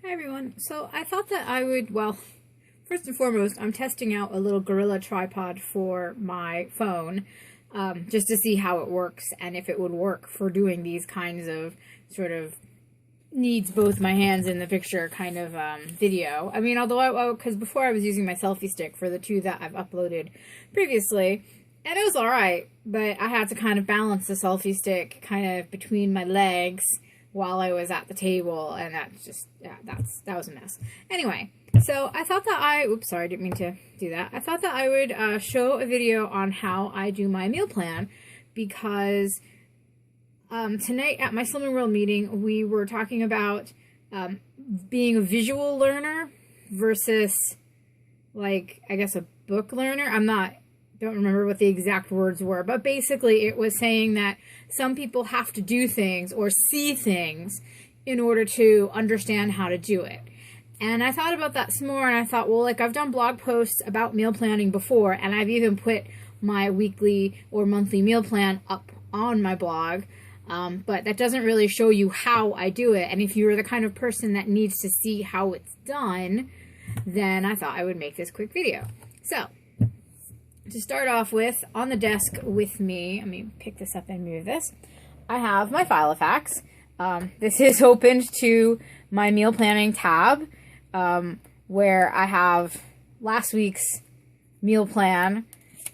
Hi everyone. So I thought that I would, well, first and foremost, I'm testing out a little Gorilla tripod for my phone, just to see how it works and if it would work for doing these kinds of sort of needs both my hands in the picture kind of video. I mean, although because before I was using my selfie stick for the two that I've uploaded previously, and it was alright, but I had to kind of balance the selfie stick kind of between my legs while I was at the table, and that's just, yeah, that was a mess. Anyway, so I thought that oops, sorry, I didn't mean to do that. I thought that I would show a video on how I do my meal plan, because tonight at my Slimming World meeting, we were talking about being a visual learner versus, like, I guess a book learner. Don't remember what the exact words were, but basically it was saying that some people have to do things or see things in order to understand how to do it. And I thought about that some more, and I thought, well, like, I've done blog posts about meal planning before, and I've even put my weekly or monthly meal plan up on my blog, but that doesn't really show you how I do it. And if you're the kind of person that needs to see how it's done, then I thought I would make this quick video. So, to start off with, on the desk with me, let me pick this up and move this, I have my Filofax. This is opened to my meal planning tab, where I have last week's meal plan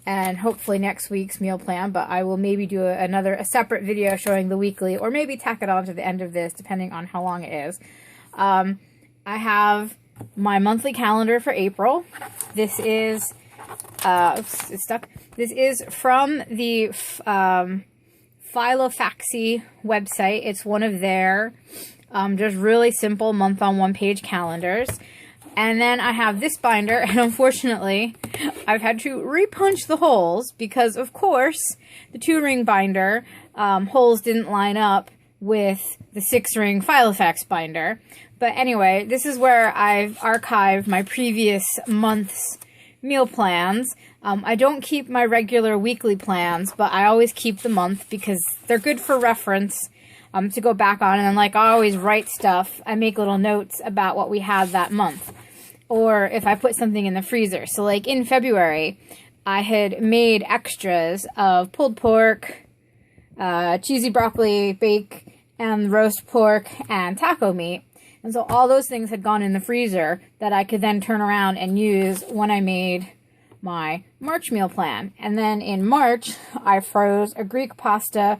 and hopefully next week's meal plan, but I will maybe do a separate video showing the weekly, or maybe tack it on to the end of this, depending on how long it is. I have my monthly calendar for April. This is oops, it's stuck. This is from the Filofaxy website. It's one of their just really simple month-on-one-page calendars. And then I have this binder, and unfortunately, I've had to repunch the holes because, of course, the 2-ring binder holes didn't line up with the 6-ring Filofax binder. But anyway, this is where I've archived my previous month's meal plans. I don't keep my regular weekly plans, but I always keep the month because they're good for reference to go back on. And then, like, I always write stuff. I make little notes about what we had that month, or if I put something in the freezer. So, like, in February, I had made extras of pulled pork, cheesy broccoli bake, and roast pork, and taco meat. And so all those things had gone in the freezer that I could then turn around and use when I made my March meal plan. And then in March, I froze a Greek pasta,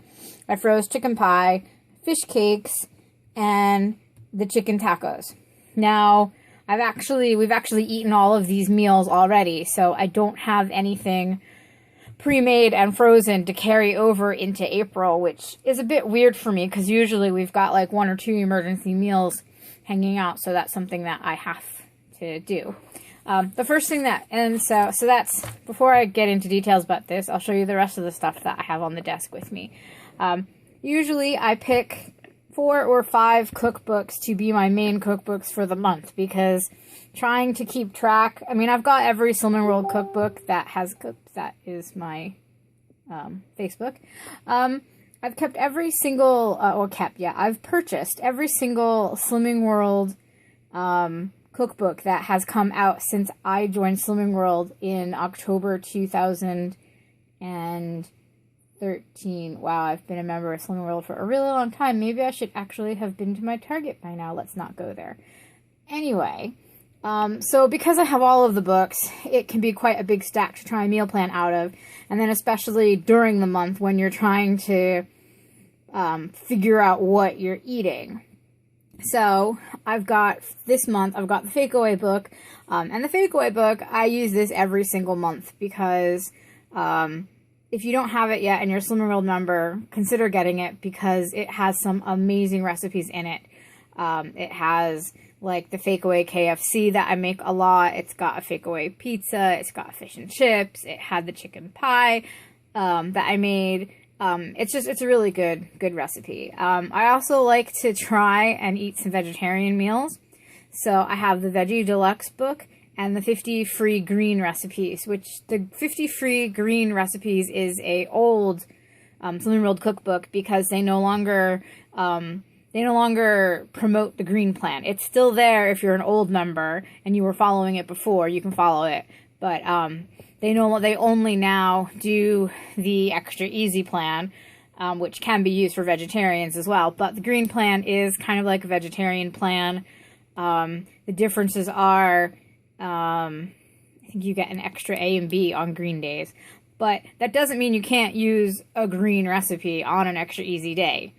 I froze chicken pie, fish cakes, and the chicken tacos. Now, we've actually eaten all of these meals already, so I don't have anything pre-made and frozen to carry over into April, which is a bit weird for me because usually we've got like 1 or 2 emergency meals hanging out, so that's something that I have to do. The first thing so that's, before I get into details about this, I'll show you the rest of the stuff that I have on the desk with me. Usually I pick 4 or 5 cookbooks to be my main cookbooks for the month, because trying to keep track, I mean, I've got every Slimming World cookbook that is my Facebook. I've kept every single, I've purchased every single Slimming World cookbook that has come out since I joined Slimming World in October 2013. Wow, I've been a member of Slimming World for a really long time. Maybe I should actually have been to my Target by now. Let's not go there. Anyway, so because I have all of the books, it can be quite a big stack to try a meal plan out of. And then especially during the month when you're trying to figure out what you're eating. So this month, I've got the Fake Away book. And the Fake Away book, I use this every single month because if you don't have it yet and you're a Slimming World member, consider getting it because it has some amazing recipes in it. It has, like, the Fake Away KFC that I make a lot. It's got a Fake Away pizza. It's got fish and chips. It had the chicken pie that I made. It's a really good recipe. I also like to try and eat some vegetarian meals. So I have the Veggie Deluxe book and the 50 Free Green Recipes, which the 50 Free Green Recipes is a old Slimming World cookbook because they no longer they no longer promote the green plan. It's still there if you're an old member and you were following it before, you can follow it. But they only now do the extra easy plan, which can be used for vegetarians as well. But the green plan is kind of like a vegetarian plan. The differences are, I think you get an extra A and B on green days. But that doesn't mean you can't use a green recipe on an extra easy day.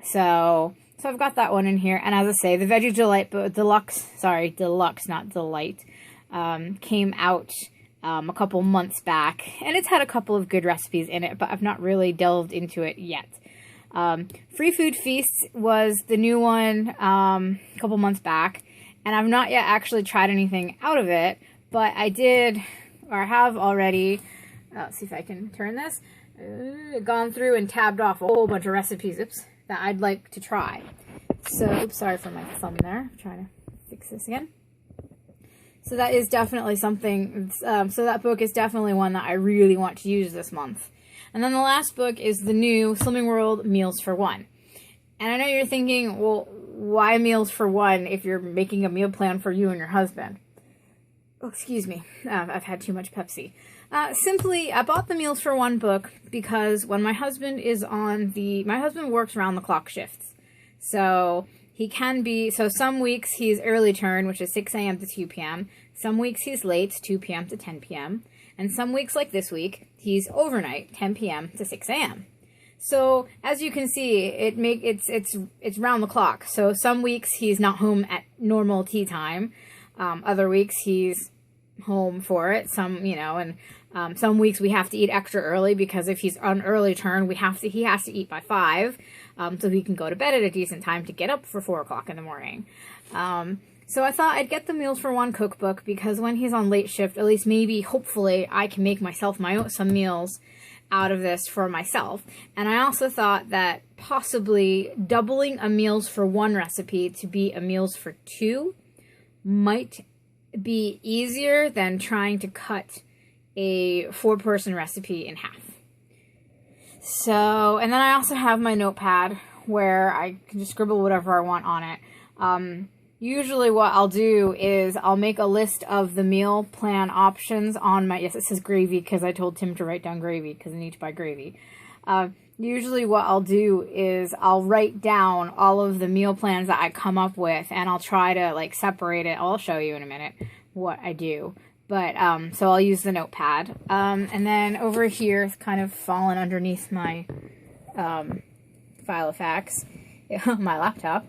So I've got that one in here. And as I say, the Veggie Delight Deluxe, not Delight, came out a couple months back. And it's had a couple of good recipes in it, but I've not really delved into it yet. Free Food Feasts was the new one a couple months back. And I've not yet actually tried anything out of it. But I did, or have already, let's see if I can turn this, gone through and tabbed off a whole bunch of recipes, that I'd like to try. So, sorry for my thumb there. I'm trying to fix this again. So that is definitely something, so that book is definitely one that I really want to use this month. And then the last book is the new Slimming World Meals for One. And I know you're thinking, well, why Meals for One if you're making a meal plan for you and your husband? Oh, excuse me. I've had too much Pepsi. Simply, I bought the Meals for One book because when my husband is on my husband works around the clock shifts. So some weeks he's early turn, which is 6 a.m. to 2 p.m. Some weeks he's late, 2 p.m. to 10 p.m. And some weeks like this week, he's overnight, 10 p.m. to 6 a.m. So as you can see, it's round the clock. So some weeks he's not home at normal tea time. Other weeks he's home for it. Some weeks we have to eat extra early because if he's on early turn, he has to eat by 5, so he can go to bed at a decent time to get up for 4 o'clock in the morning. So I thought I'd get the Meals for One cookbook because when he's on late shift, at least hopefully I can make myself some meals out of this for myself. And I also thought that possibly doubling a Meals for One recipe to be a Meals for Two might be easier than trying to cut a 4-person recipe in half. So, and then I also have my notepad where I can just scribble whatever I want on it. Usually what I'll do is I'll make a list of the meal plan options on my, yes, it says gravy because I told Tim to write down gravy because I need to buy gravy. Usually what I'll do is I'll write down all of the meal plans that I come up with and I'll try to separate it. I'll show you in a minute what I do. But, so I'll use the notepad. And then over here, it's kind of fallen underneath my, Filofax, my laptop,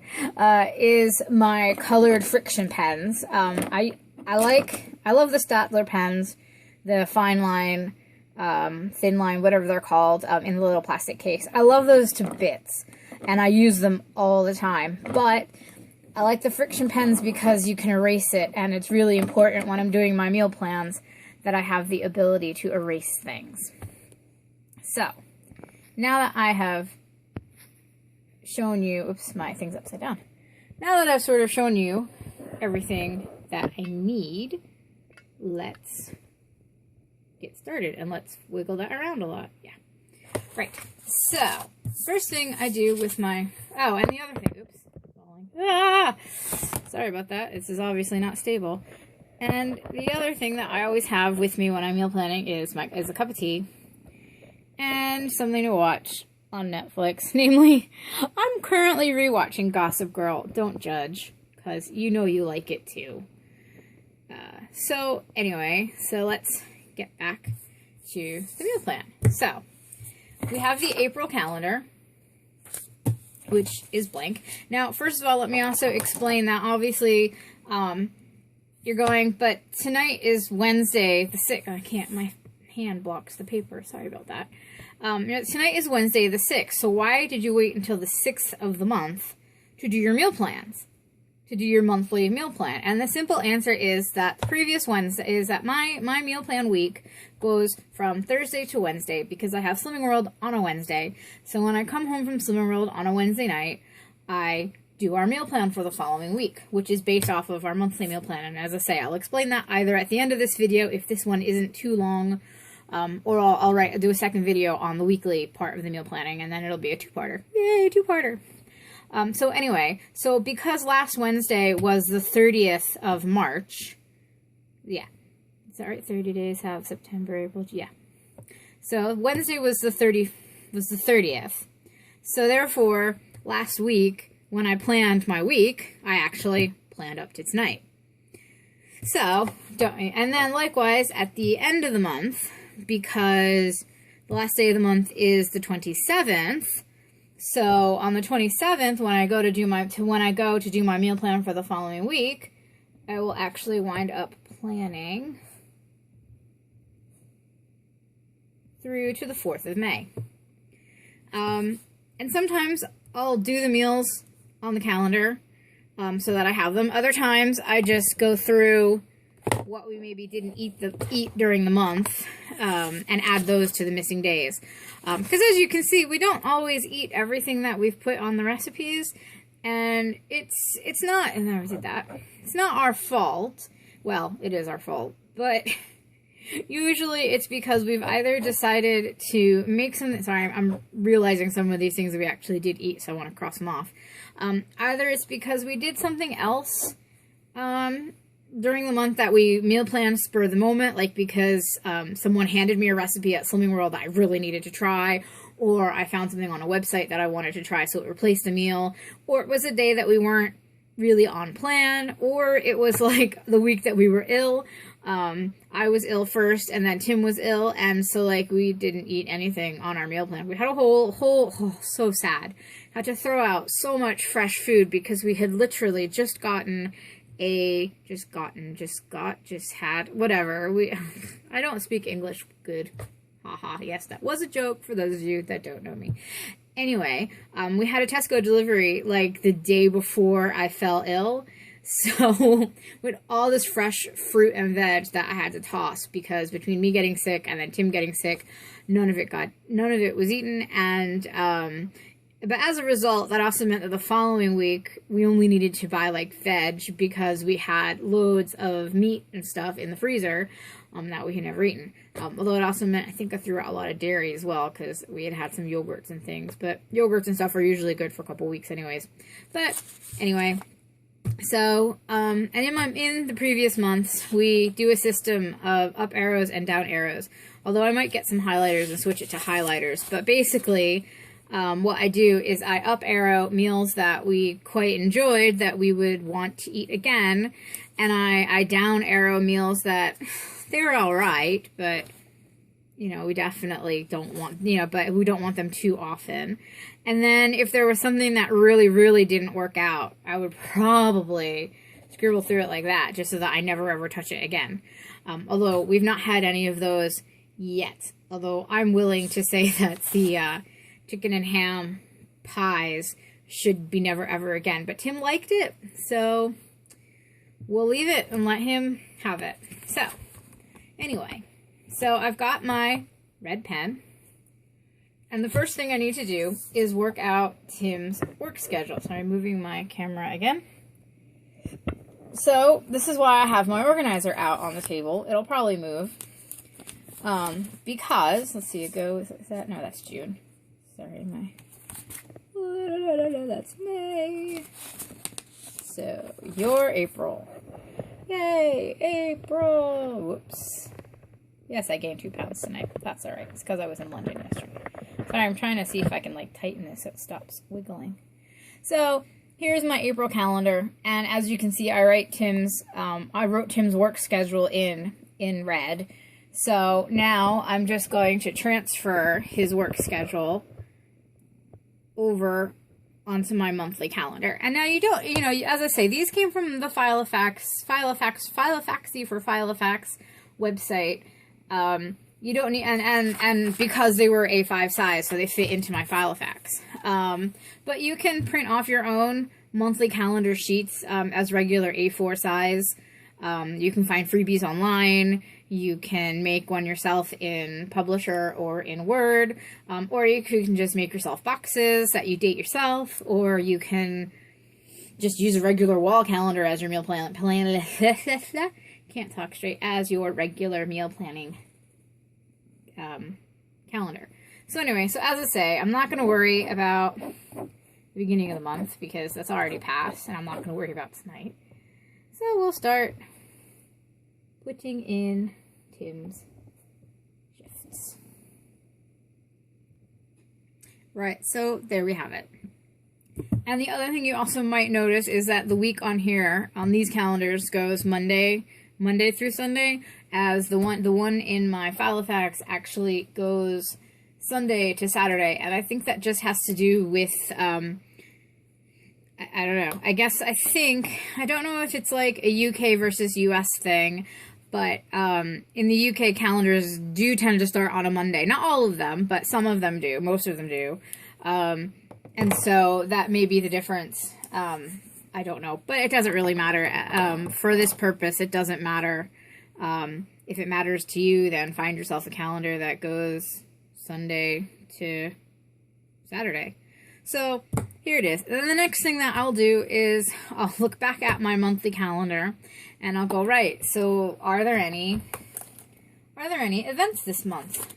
is my colored friction pens. I love the Staedtler pens, the fine line, thin line, whatever they're called, in the little plastic case. I love those to bits, and I use them all the time. But I like the friction pens because you can erase it, and it's really important when I'm doing my meal plans that I have the ability to erase things. So, now that I have shown you, oops, my thing's upside down. Now that I've sort of shown you everything that I need, let's get started, and let's wiggle that around a lot. Yeah. Right. So, first thing I do with my, oh, and the other thing, oops. Ah! Sorry about that. This is obviously not stable. And the other thing that I always have with me when I'm meal planning is a cup of tea and something to watch on Netflix. Namely, I'm currently rewatching Gossip Girl. Don't judge, because you know you like it too. So anyway, so let's get back to the meal plan. So we have the April calendar, which is blank. Now, first of all, let me also explain that obviously you're going, but tonight is Wednesday the 6th. I can't, my hand blocks the paper. Sorry about that. Tonight is Wednesday the 6th, so why did you wait until the 6th of the month to do your meal plans? To do your monthly meal plan? And the simple answer is that previous Wednesday is that my meal plan week goes from Thursday to Wednesday because I have Slimming World on a Wednesday. So when I come home from Slimming World on a Wednesday night, I do our meal plan for the following week, which is based off of our monthly meal plan. And as I say, I'll explain that either at the end of this video if this one isn't too long, or I'll do a second video on the weekly part of the meal planning, and then it'll be a two-parter. Yay, two-parter. So anyway, so because last Wednesday was the 30th of March, yeah, is that right? 30 days have September, April, yeah. So Wednesday was the 30th. So therefore, last week, when I planned my week, I actually planned up to tonight. So, and then likewise, at the end of the month, because the last day of the month is the 27th, so on the 27th, when I go to do my meal plan for the following week, I will actually wind up planning through to the 4th of May. And sometimes I'll do the meals on the calendar so that I have them. Other times I just go through what we maybe didn't eat during the month and add those to the missing days. Because as you can see, we don't always eat everything that we've put on the recipes, and it's not, and I did that. It's not our fault. Well, it is our fault, but usually it's because we've either decided to make something. Sorry, I'm realizing some of these things we actually did eat, so I want to cross them off. Either it's because we did something else during the month that we meal planned spur of the moment, like because someone handed me a recipe at Slimming World that I really needed to try, or I found something on a website that I wanted to try, so it replaced a meal, or it was a day that we weren't really on plan, or it was like the week that we were ill. I was ill first, and then Tim was ill, and so like we didn't eat anything on our meal plan. We had a whole so sad. Had to throw out so much fresh food because we had literally just gotten whatever. I don't speak English good. Haha, yes, that was a joke for those of you that don't know me. Anyway, we had a Tesco delivery like the day before I fell ill. So with all this fresh fruit and veg that I had to toss, because between me getting sick and then Tim getting sick, none of it was eaten. And but as a result, that also meant that the following week we only needed to buy like veg because we had loads of meat and stuff in the freezer that we had never eaten. Although it also meant I think I threw out a lot of dairy as well because we had some yogurts and things. But yogurts and stuff are usually good for a couple weeks anyways. But anyway, so and in the previous months we do a system of up arrows and down arrows. Although I might get some highlighters and switch it to highlighters. But basically, what I do is I up arrow meals that we quite enjoyed that we would want to eat again, and I down arrow meals that they're all right, but you know, we definitely don't want, but we don't want them too often. And then if there was something that really, really didn't work out, I would probably scribble through it like that just so that I never ever touch it again. Although we've not had any of those yet. Although I'm willing to say that the chicken and ham pies should be never ever again. But Tim liked it, so we'll leave it and let him have it. So anyway, so I've got my red pen, and the first thing I need to do is work out Tim's work schedule. So I'm moving my camera again. So this is why I have my organizer out on the table. It'll probably move because, let's see, is that? No, that's June. Sorry, that's May. So, you're April. Yay, April! Whoops. Yes, I gained 2 pounds tonight. That's alright. It's because I was in London yesterday. Sorry, I'm trying to see if I can, like, tighten this so it stops wiggling. So, here's my April calendar. And as you can see, I wrote Tim's work schedule in red. So, now I'm just going to transfer his work schedule over onto my monthly calendar. And now you don't, as I say, these came from the Filofax for Filofax website. You don't need, and because they were A5 size, so they fit into my Filofax. But you can print off your own monthly calendar sheets as regular A4 size. You can find freebies online. You can make one yourself in Publisher or in Word, or you can just make yourself boxes that you date yourself, or you can just use a regular wall calendar as your meal plan. Can't talk straight, as your regular meal planning calendar. So anyway, so as I say, I'm not going to worry about the beginning of the month because that's already passed and I'm not going to worry about tonight. So we'll start putting in Tim's shifts. Right, so there we have it. And the other thing you also might notice is that the week on here, on these calendars, goes Monday through Sunday, as the one in my Filofax actually goes Sunday to Saturday, and I think that just has to do with, I don't know, I don't know if it's like a UK versus US thing, but in the UK, calendars do tend to start on a Monday. Not all of them, but some of them do, most of them do, and so that may be the difference. I don't know, but it doesn't really matter. For this purpose, it doesn't matter. If it matters to you, then find yourself a calendar that goes Sunday to Saturday. So here it is. Then the next thing that I'll do is I'll look back at my monthly calendar and I'll go, right, so are there any events this month?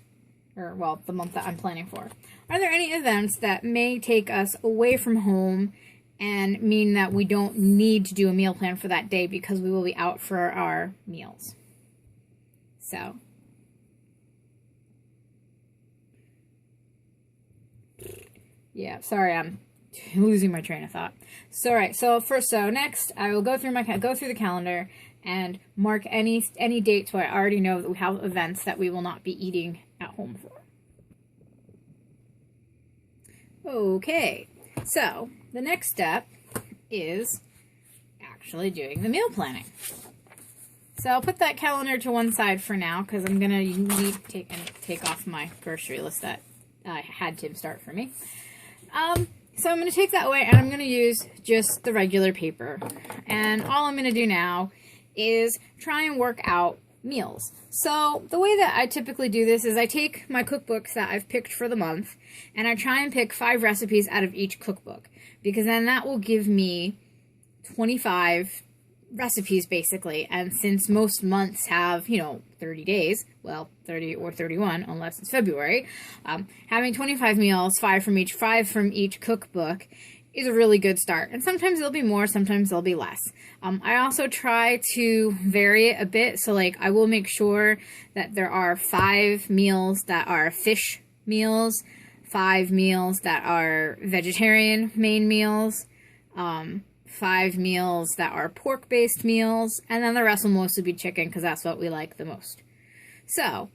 Or, well, the month that I'm planning for. Are there any events that may take us away from home and mean that we don't need to do a meal plan for that day because we will be out for our meals? So, yeah, sorry, I'm losing my train of thought. So, all right, so next I will go through the calendar and mark any dates where I already know that we have events that we will not be eating at home for. Okay, so the next step is actually doing the meal planning. So I'll put that calendar to one side for now because I'm gonna need to take off my grocery list that I had Tim start for me. So I'm gonna take that away and I'm gonna use just the regular paper. And all I'm gonna do now is try and work out meals. So the way that I typically do this is I take my cookbooks that I've picked for the month and I try and pick 5 recipes out of each cookbook, because then that will give me 25 recipes basically. And since most months have, 30 days, well, 30 or 31 unless it's February, having 25 meals, 5 from each cookbook is a really good start. And sometimes it'll be more, sometimes it'll be less. I also try to vary it a bit. So like I will make sure that there are 5 meals that are fish meals, 5 meals that are vegetarian main meals, 5 meals that are pork-based meals, and then the rest will mostly be chicken because that's what we like the most. So,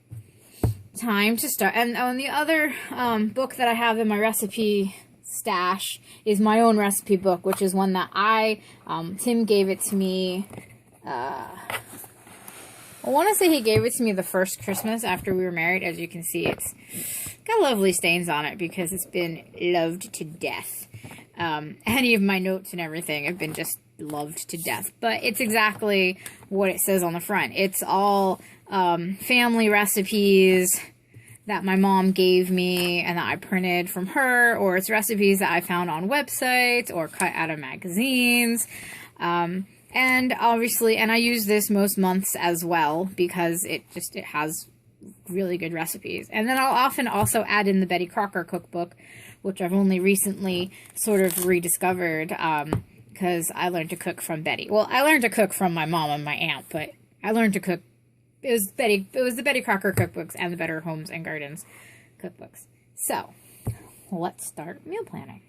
time to start. And on the other book that I have in my recipe stash is my own recipe book, which is one that Tim gave it to me, I want to say he gave it to me the first Christmas after we were married. As you can see, it's got lovely stains on it because it's been loved to death. Any of my notes and everything have been just loved to death. But it's exactly what it says on the front. It's all family recipes that my mom gave me and that I printed from her, or it's recipes that I found on websites or cut out of magazines. And obviously, and I use this most months as well because it has really good recipes. And then I'll often also add in the Betty Crocker cookbook, which I've only recently sort of rediscovered because I learned to cook from Betty. Well, I learned to cook from my mom and my aunt, but I learned to cook. It was the Betty Crocker cookbooks and the Better Homes and Gardens cookbooks. So, let's start meal planning.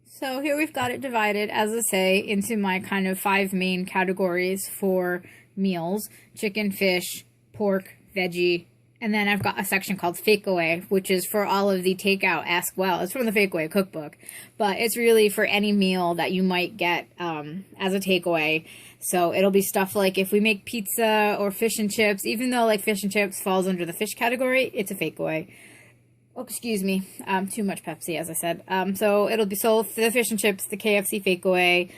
So here we've got it divided, as I say, into my kind of 5 main categories for meals: chicken, fish, pork, veggie, and then I've got a section called Fake Away, which is for all of the takeout Ask Well. It's from the Fake Away cookbook, but it's really for any meal that you might get as a takeaway. So it'll be stuff like if we make pizza or fish and chips, even though like fish and chips falls under the fish category, it's a Fake Away. Oh, excuse me. Too much Pepsi, as I said. So it'll be sold for the fish and chips, the KFC Fake Away,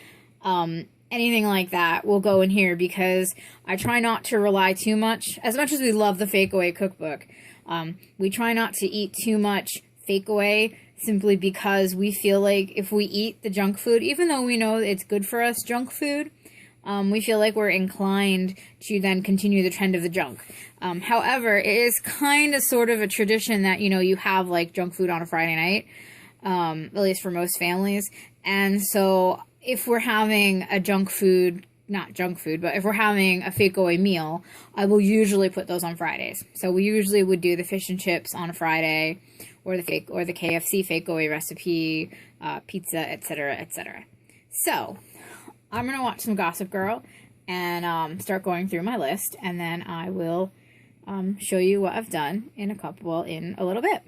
anything like that will go in here because I try not to rely too much. As much as we love the Fake Away cookbook, we try not to eat too much Fake Away simply because we feel like if we eat the junk food, even though we know it's good for us, junk food, we feel like we're inclined to then continue the trend of the junk. However, it is kind of sort of a tradition that, you know, you have like junk food on a Friday night, at least for most families. And so if we're having a junk food, not junk food, but if we're having a fake away meal, I will usually put those on Fridays. So we usually would do the fish and chips on a Friday, or the KFC fake away recipe, pizza, etc., etc. So I'm gonna watch some Gossip Girl and start going through my list, and then I will show you what I've done in a little bit.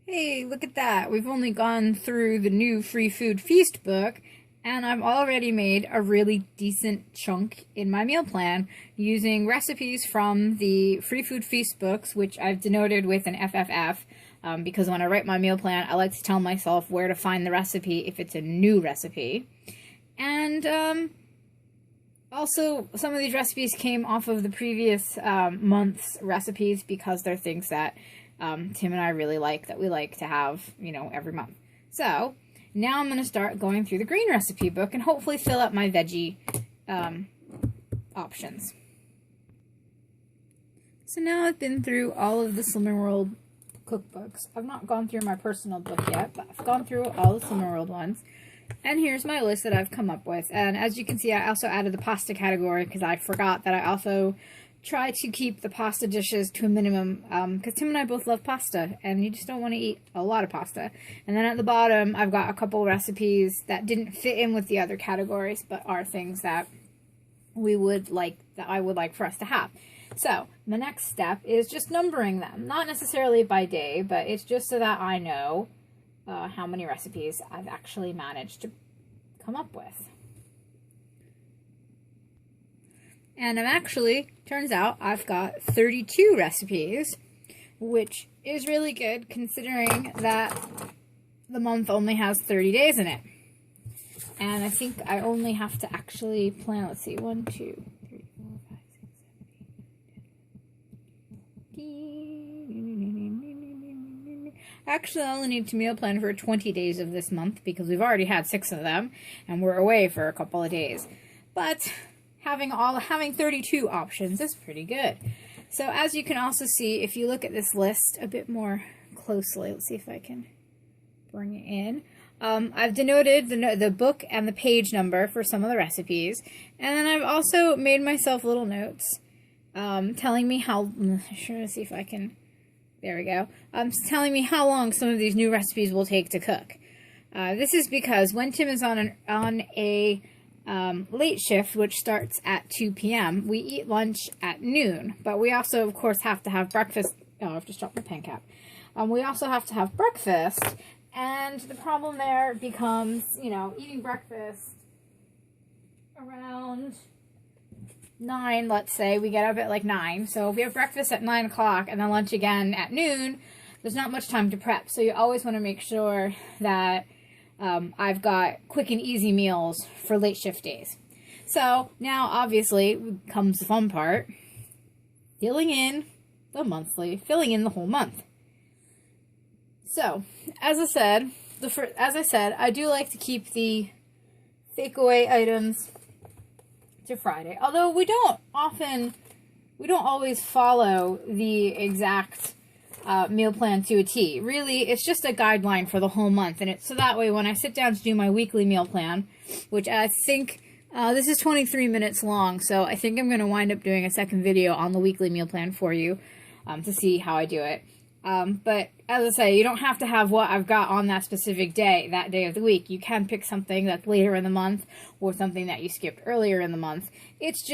Hey, look at that. We've only gone through the new Free Food Feast book, and I've already made a really decent chunk in my meal plan using recipes from the Free Food Feast books, which I've denoted with an FFF, because when I write my meal plan, I like to tell myself where to find the recipe if it's a new recipe. And also, some of these recipes came off of the previous month's recipes because they're things that Tim and I really like, that we like to have, you know, every month. So now I'm going to start going through the green recipe book and hopefully fill up my veggie options. So now I've been through all of the Slimming World cookbooks. I've not gone through my personal book yet, but I've gone through all the Slimming World ones. And here's my list that I've come up with. And as you can see, I also added the pasta category because I forgot that I also try to keep the pasta dishes to a minimum, because Tim and I both love pasta, and you just don't want to eat a lot of pasta. And then at the bottom, I've got a couple recipes that didn't fit in with the other categories, but are things that I would like for us to have. So the next step is just numbering them, not necessarily by day, but it's just so that I know how many recipes I've actually managed to come up with. And turns out I've got 32 recipes, which is really good considering that the month only has 30 days in it. And I think I only have to actually plan, let's see, 1, 2, 3, 4, 5, 6, 7, 8. Actually, I only need to meal plan for 20 days of this month because we've already had 6 of them and we're away for a couple of days. But having 32 options is pretty good. So as you can also see, if you look at this list a bit more closely, let's see if I can bring it in. I've denoted the book and the page number for some of the recipes, and then I've also made myself little notes telling me how. See if I can. There we go. Telling me how long some of these new recipes will take to cook. This is because when Tim is on a late shift, which starts at 2 p.m., we eat lunch at noon, but we also, of course, have to have breakfast. Oh, I've just dropped my pen cap. We also have to have breakfast, and the problem there becomes, you know, eating breakfast around 9, let's say. We get up at like 9, so if we have breakfast at 9 o'clock and then lunch again at noon, there's not much time to prep, so you always want to make sure that I've got quick and easy meals for late shift days. So now obviously comes the fun part, filling in the whole month. So as I said, I do like to keep the fake away items to Friday. Although we don't always follow the exact meal plan to a T. Really, it's just a guideline for the whole month, and it's so that way when I sit down to do my weekly meal plan, which I think this is 23 minutes long, so I think I'm going to wind up doing a second video on the weekly meal plan for you to see how I do it. But as I say, you don't have to have what I've got on that specific day, that day of the week. You can pick something that's later in the month or something that you skipped earlier in the month. It's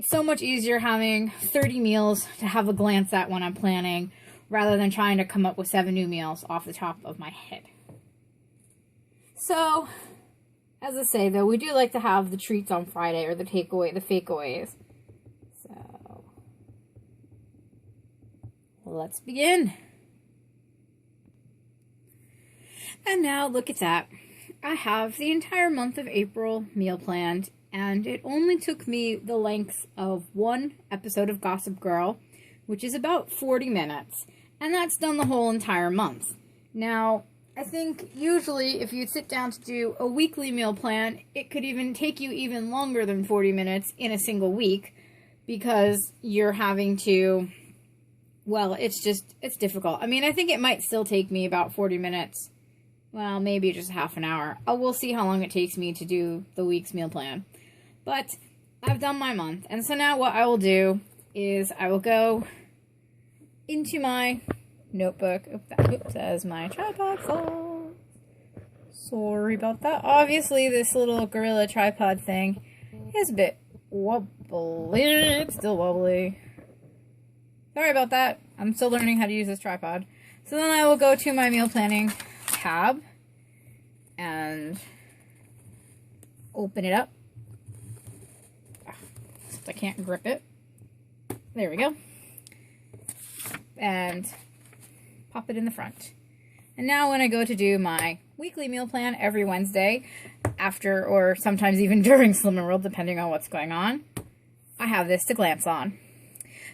so much easier having 30 meals to have a glance at when I'm planning, rather than trying to come up with 7 new meals off the top of my head. So, as I say, though, we do like to have the treats on Friday, or the fakeaways. So, let's begin. And now, look at that. I have the entire month of April meal planned, and it only took me the length of 1 episode of Gossip Girl, which is about 40 minutes. And that's done the whole entire month. Now, I think usually if you sit down to do a weekly meal plan, it could even take you even longer than 40 minutes in a single week because you're having to, well, it's difficult. I mean, I think it might still take me about 40 minutes. Well, maybe just half an hour. We'll see how long it takes me to do the week's meal plan. But I've done my month. And so now what I will do is I will go into my notebook. Oops, that is my tripod falls. Sorry about that. Obviously, this little Gorilla tripod thing is a bit wobbly. It's still wobbly. Sorry about that. I'm still learning how to use this tripod. So then I will go to my meal planning tab and open it up. I can't grip it. There we go. And pop it in the front. And now when I go to do my weekly meal plan every Wednesday, after or sometimes even during Slimmer World, depending on what's going on, I have this to glance on.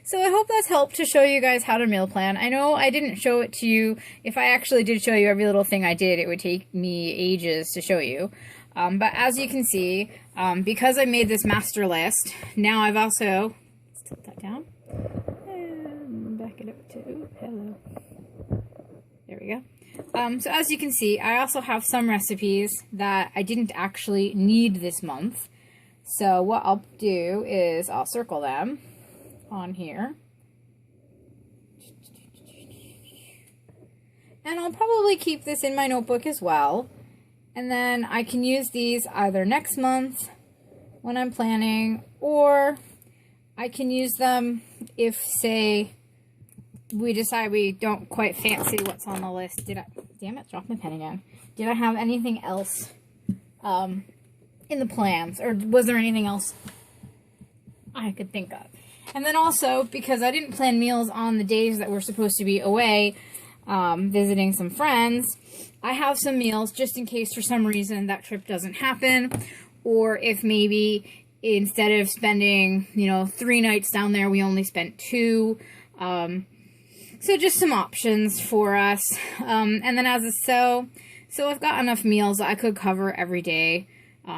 So I hope that's helped to show you guys how to meal plan. I know I didn't show it to you. If I actually did show you every little thing I did, it would take me ages to show you. But as you can see, because I made this master list, now I've also, let's tilt that down, and back it up to, hello, there we go. So as you can see, I also have some recipes that I didn't actually need this month. So what I'll do is I'll circle them on here. And I'll probably keep this in my notebook as well. And then I can use these either next month when I'm planning, or I can use them if, say, we decide we don't quite fancy what's on the list. Damn it, dropped my pen again. Did I have anything else in the plans, or was there anything else I could think of? And then also, because I didn't plan meals on the days that we're supposed to be away visiting some friends, I have some meals just in case for some reason that trip doesn't happen, or if maybe instead of spending, 3 nights down there, we only spent 2. So just some options for us. And then so I've got enough meals that I could cover every day,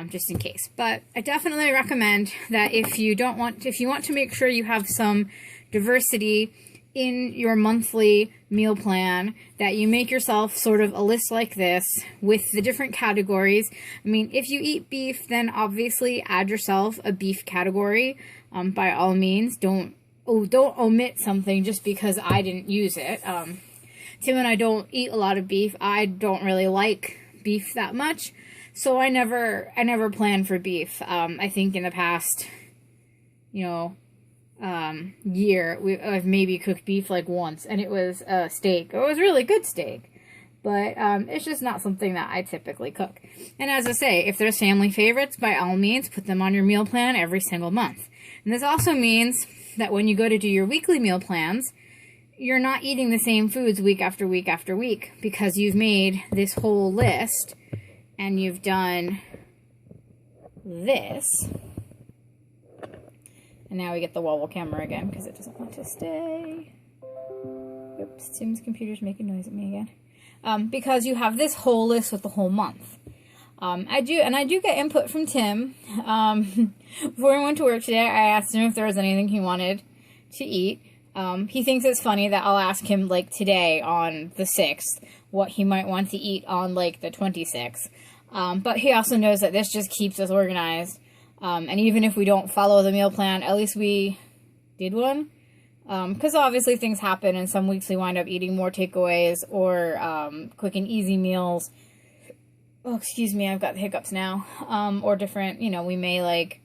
just in case. But I definitely recommend that if you want to make sure you have some diversity in your monthly meal plan, that you make yourself sort of a list like this with the different categories. I mean, if you eat beef, then obviously add yourself a beef category. By all means, don't omit something just because I didn't use it. Tim and I don't eat a lot of beef. I don't really like beef that much, so I never plan for beef. I think in the past, year, I've maybe cooked beef like once, and it was a steak. It was really good steak, but it's just not something that I typically cook. And as I say, if there's family favorites, by all means, put them on your meal plan every single month. And this also means that when you go to do your weekly meal plans, you're not eating the same foods week after week after week, because you've made this whole list and you've done this. And now we get the wobble camera again because it doesn't want to stay. Oops, Tim's computer's making noise at me again. Because you have this whole list with the whole month. I do get input from Tim. Before we went to work today, I asked him if there was anything he wanted to eat. He thinks it's funny that I'll ask him, like, today on the 6th, what he might want to eat on, like, the 26th. But he also knows that this just keeps us organized. And even if we don't follow the meal plan, at least we did one. Because obviously things happen, and some weeks we wind up eating more takeaways or quick and easy meals. Oh, excuse me, I've got the hiccups now. Or different, we may, like,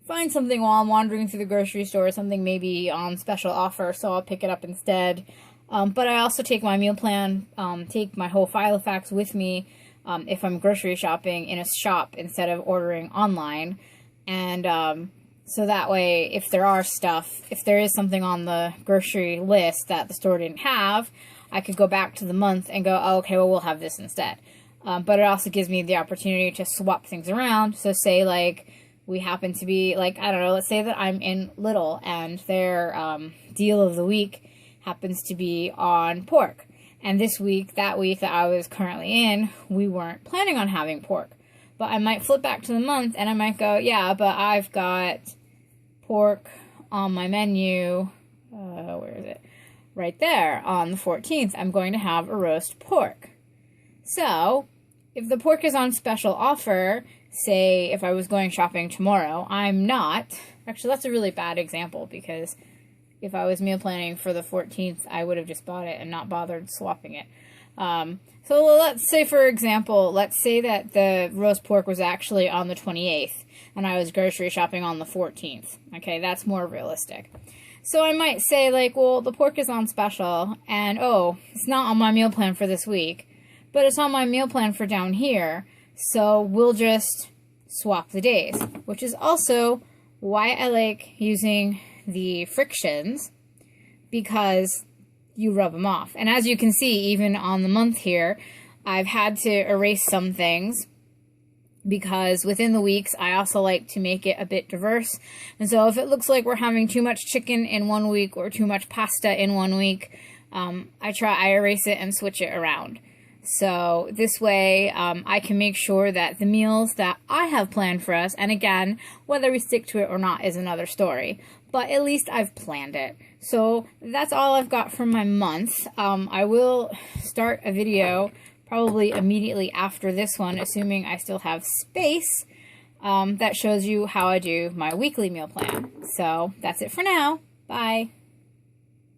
find something while I'm wandering through the grocery store, something maybe on special offer, so I'll pick it up instead. But I also take my meal plan, take my whole file of facts with me if I'm grocery shopping in a shop instead of ordering online. And so that way, if there is something on the grocery list that the store didn't have, I could go back to the month and go, oh, okay, well, we'll have this instead. But it also gives me the opportunity to swap things around. So say, like, we happen to be, like, I don't know, let's say that I'm in Lidl and their deal of the week happens to be on pork. And this week, that I was currently in, we weren't planning on having pork. But I might flip back to the month and I might go, yeah, but I've got pork on my menu. Where is it? Right there on the 14th. I'm going to have a roast pork. So if the pork is on special offer, say if I was going shopping tomorrow, I'm not. Actually, that's a really bad example because if I was meal planning for the 14th, I would have just bought it and not bothered swapping it. So let's say, for example, let's say that the roast pork was actually on the 28th and I was grocery shopping on the 14th. Okay, that's more realistic. So I might say, like, well, the pork is on special and, oh, it's not on my meal plan for this week, but it's on my meal plan for down here. So we'll just swap the days, which is also why I like using the frictions, because you rub them off. And as you can see, even on the month here, I've had to erase some things because within the weeks, I also like to make it a bit diverse. And so if it looks like we're having too much chicken in one week or too much pasta in one week, I erase it and switch it around. So this way, I can make sure that the meals that I have planned for us, and again, whether we stick to it or not is another story, but at least I've planned it. So that's all I've got for my month. I will start a video probably immediately after this one, assuming I still have space, that shows you how I do my weekly meal plan. So that's it for now. Bye.